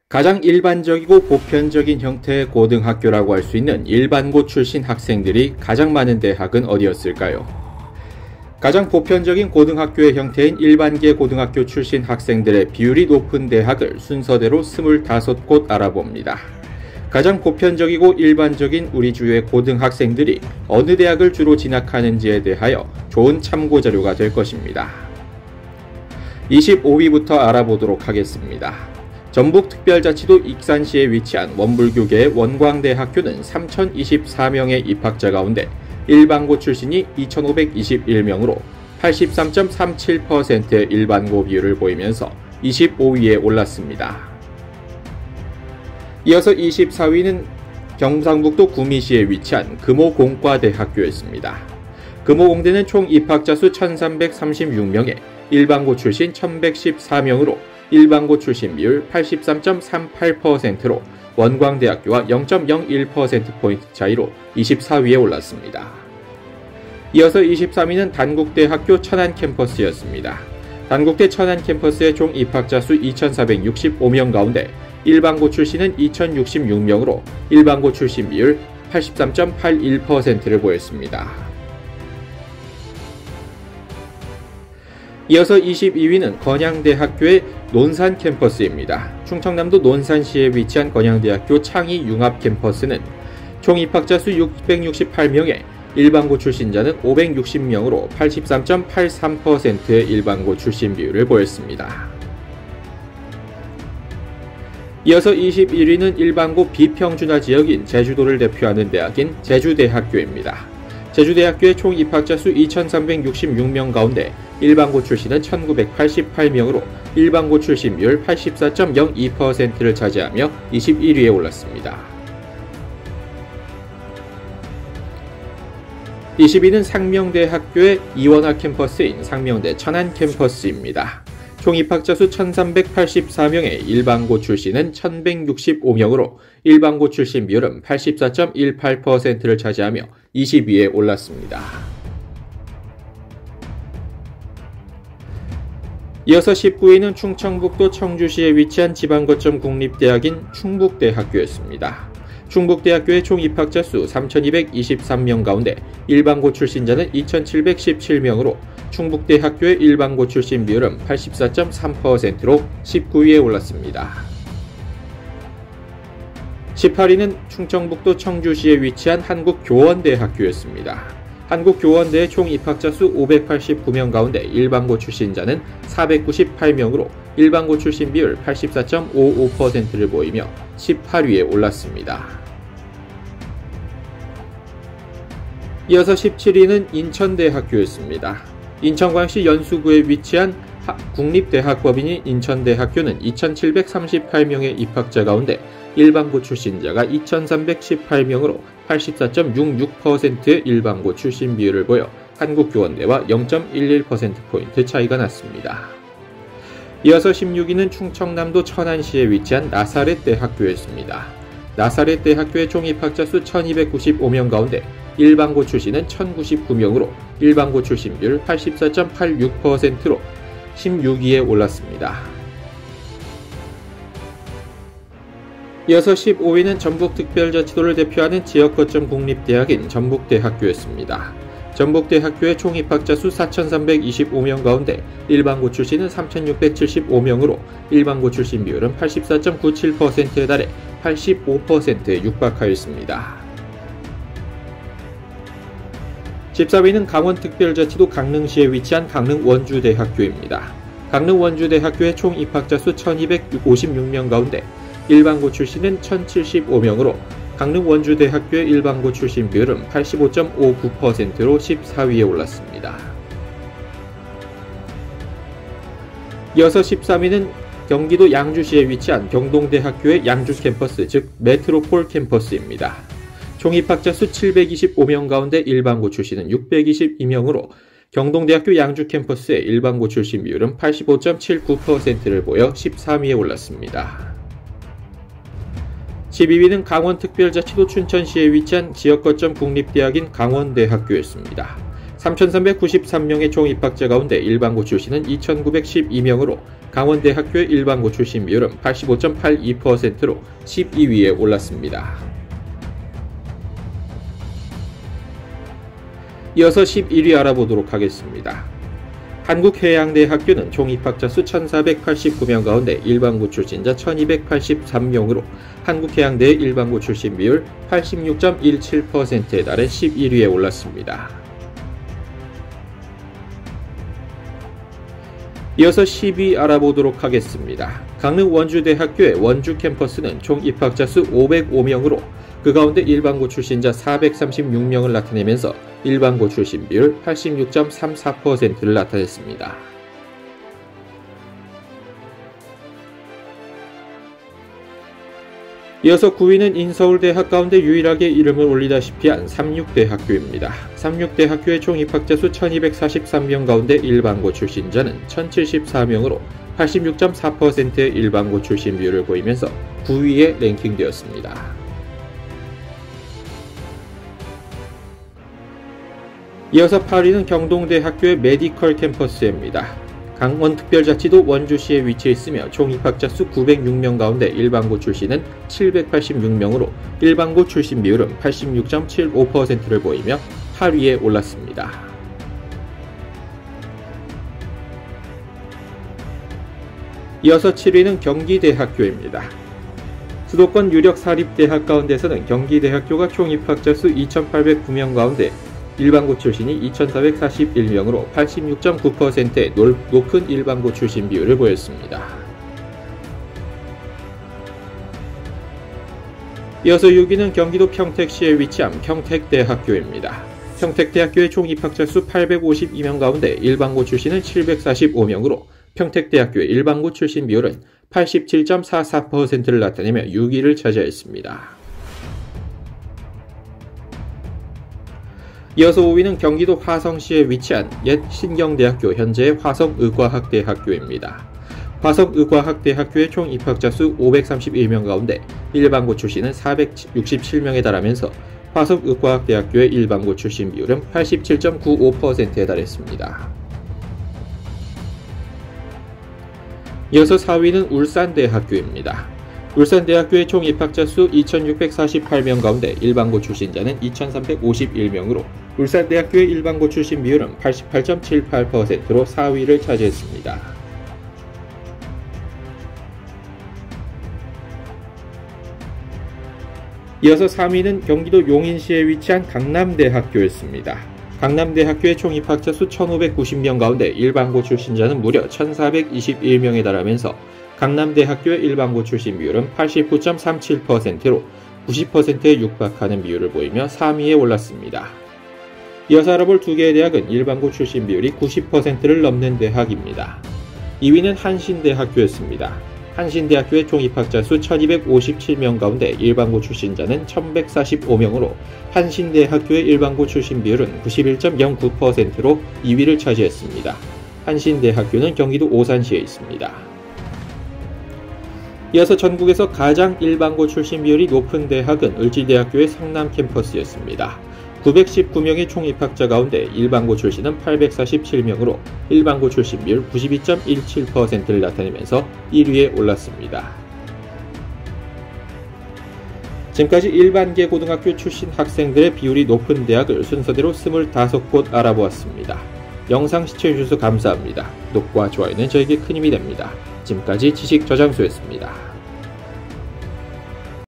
가장 일반적이고 보편적인 형태의 고등학교라고 할 수 있는 일반고 출신 학생들이 가장 많은 대학은 어디였을까요? 가장 보편적인 고등학교의 형태인 일반계 고등학교 출신 학생들의 비율이 높은 대학을 순서대로 25곳 알아봅니다. 가장 보편적이고 일반적인 우리 주의 고등학생들이 어느 대학을 주로 진학하는지에 대하여 좋은 참고자료가 될 것입니다. 25위부터 알아보도록 하겠습니다. 전북특별자치도 익산시에 위치한 원불교계의 원광대학교는 3,024명의 입학자 가운데 일반고 출신이 2,521명으로 83.37%의 일반고 비율을 보이면서 25위에 올랐습니다. 이어서 24위는 경상북도 구미시에 위치한 금호공과대학교였습니다. 금호공대는 총 입학자 수 1,336명에 일반고 출신 1,114명으로 일반고 출신 비율 83.38%로 원광대학교와 0.01%포인트 차이로 24위에 올랐습니다. 이어서 23위는 단국대학교 천안캠퍼스였습니다. 단국대 천안캠퍼스의 총 입학자 수 2,465명 가운데 일반고 출신은 2,066명으로 일반고 출신 비율 83.81%를 보였습니다. 이어서 22위는 건양대학교의 논산 캠퍼스입니다. 충청남도 논산시에 위치한 건양대학교 창의 융합 캠퍼스는 총 입학자 수 668명에 일반고 출신자는 560명으로 83.83%의 일반고 출신 비율을 보였습니다. 이어서 21위는 일반고 비평준화 지역인 제주도를 대표하는 대학인 제주대학교입니다. 제주대학교의 총 입학자 수 2,366명 가운데 일반고 출신은 1,988명으로 일반고 출신 비율 84.02%를 차지하며 21위에 올랐습니다. 20위는 상명대학교의 이원화 캠퍼스인 상명대 천안 캠퍼스입니다. 총 입학자 수 1,384명에 일반고 출신은 1,165명으로 일반고 출신 비율은 84.18%를 차지하며 20위에 올랐습니다. 이어서 19위는 충청북도 청주시에 위치한 지방거점 국립대학인 충북대학교였습니다. 충북대학교의 총 입학자 수 3,223명 가운데 일반고 출신자는 2,717명으로 충북대학교의 일반고 출신 비율은 84.3%로 19위에 올랐습니다. 18위는 충청북도 청주시에 위치한 한국교원대학교였습니다. 한국교원대의 총 입학자 수 589명 가운데 일반고 출신자는 498명으로 일반고 출신 비율 84.55%를 보이며 18위에 올랐습니다. 이어서 17위는 인천대학교였습니다. 인천광시 연수구에 위치한 국립대학법인인 인천대학교는 2,738명의 입학자 가운데 일반고 출신자가 2,318명으로 84.66%의 일반고 출신 비율을 보여 한국교원대와 0.11%포인트 차이가 났습니다. 이어서 16위는 충청남도 천안시에 위치한 나사렛대학교였습니다. 나사렛대학교의 총 입학자 수 1,295명 가운데 일반고 출신은 1,099명으로 일반고 출신 비율 84.86%로 16위에 올랐습니다. 이어서 15위는 전북특별자치도를 대표하는 지역거점 국립대학인 전북대학교였습니다. 전북대학교의 총 입학자 수 4,325명 가운데 일반고 출신은 3,675명으로 일반고 출신 비율은 84.97%에 달해 85%에 육박하였습니다. 14위는 강원특별자치도 강릉시에 위치한 강릉원주대학교입니다. 강릉원주대학교의 총 입학자 수 1,256명 가운데 일반고 출신은 1,075명으로 강릉원주대학교의 일반고 출신 비율은 85.59%로 14위에 올랐습니다. 이어서 13위는 경기도 양주시에 위치한 경동대학교의 양주 캠퍼스, 즉 메트로폴 캠퍼스입니다. 총 입학자 수 725명 가운데 일반고 출신은 622명으로 경동대학교 양주 캠퍼스의 일반고 출신 비율은 85.79%를 보여 13위에 올랐습니다. 12위는 강원특별자치도 춘천시에 위치한 지역거점 국립대학인 강원대학교였습니다. 3,393명의 총 입학자 가운데 일반고 출신은 2,912명으로 강원대학교의 일반고 출신 비율은 85.82%로 12위에 올랐습니다. 이어서 11위 알아보도록 하겠습니다. 한국해양대학교는 총 입학자 수 1,489명 가운데 일반고 출신자 1,283명으로 한국해양대의 일반고 출신 비율 86.17%에 달해 11위에 올랐습니다. 이어서 10위 알아보도록 하겠습니다. 강릉 원주대학교의 원주 캠퍼스는 총 입학자 수 505명으로 그 가운데 일반고 출신자 436명을 나타내면서 일반고 출신 비율 86.34%를 나타냈습니다. 이어서 9위는 인서울대학 가운데 유일하게 이름을 올리다시피 한 삼육대학교입니다. 삼육대학교의 총 입학자 수 1243명 가운데 일반고 출신자는 1074명으로 86.4%의 일반고 출신 비율을 보이면서 9위에 랭킹되었습니다. 이어서 8위는 경동대학교의 메디컬 캠퍼스입니다. 강원특별자치도 원주시에 위치해 있으며 총 입학자 수 906명 가운데 일반고 출신은 786명으로 일반고 출신 비율은 86.75%를 보이며 8위에 올랐습니다. 이어서 7위는 경기대학교입니다. 수도권 유력 사립대학 가운데서는 경기대학교가 총 입학자 수 2,809명 가운데 일반고 출신이 2,441명으로 86.9%의 높은 일반고 출신 비율을 보였습니다. 이어서 6위는 경기도 평택시에 위치한 평택대학교입니다. 평택대학교의 총 입학자 수 852명 가운데 일반고 출신은 745명으로 평택대학교의 일반고 출신 비율은 87.44%를 나타내며 6위를 차지했습니다. 이어서 5위는 경기도 화성시에 위치한 옛 신경대학교 현재의 화성의과학대학교입니다. 화성의과학대학교의 총 입학자 수 531명 가운데 일반고 출신은 467명에 달하면서 화성의과학대학교의 일반고 출신 비율은 87.95%에 달했습니다. 이어서 4위는 울산대학교입니다. 울산대학교의 총 입학자 수 2,648명 가운데 일반고 출신자는 2,351명으로 울산대학교의 일반고 출신 비율은 88.78%로 4위를 차지했습니다. 이어서 3위는 경기도 용인시에 위치한 강남대학교였습니다. 강남대학교의 총 입학자 수 1,590명 가운데 일반고 출신자는 무려 1,421명에 달하면서 강남대학교의 일반고 출신 비율은 89.37%로 90%에 육박하는 비율을 보이며 3위에 올랐습니다. 이어서 알아볼 두 개의 대학은 일반고 출신 비율이 90%를 넘는 대학입니다. 2위는 한신대학교였습니다. 한신대학교의 총 입학자 수 1,257명 가운데 일반고 출신자는 1,145명으로 한신대학교의 일반고 출신 비율은 91.09%로 2위를 차지했습니다. 한신대학교는 경기도 오산시에 있습니다. 이어서 전국에서 가장 일반고 출신 비율이 높은 대학은 을지대학교의 성남 캠퍼스였습니다. 919명의 총 입학자 가운데 일반고 출신은 847명으로 일반고 출신 비율 92.17%를 나타내면서 1위에 올랐습니다. 지금까지 일반계 고등학교 출신 학생들의 비율이 높은 대학을 순서대로 25곳 알아보았습니다. 영상 시청해주셔서 감사합니다. 구독과 좋아요는 저에게 큰 힘이 됩니다. 지금까지 지식저장소였습니다.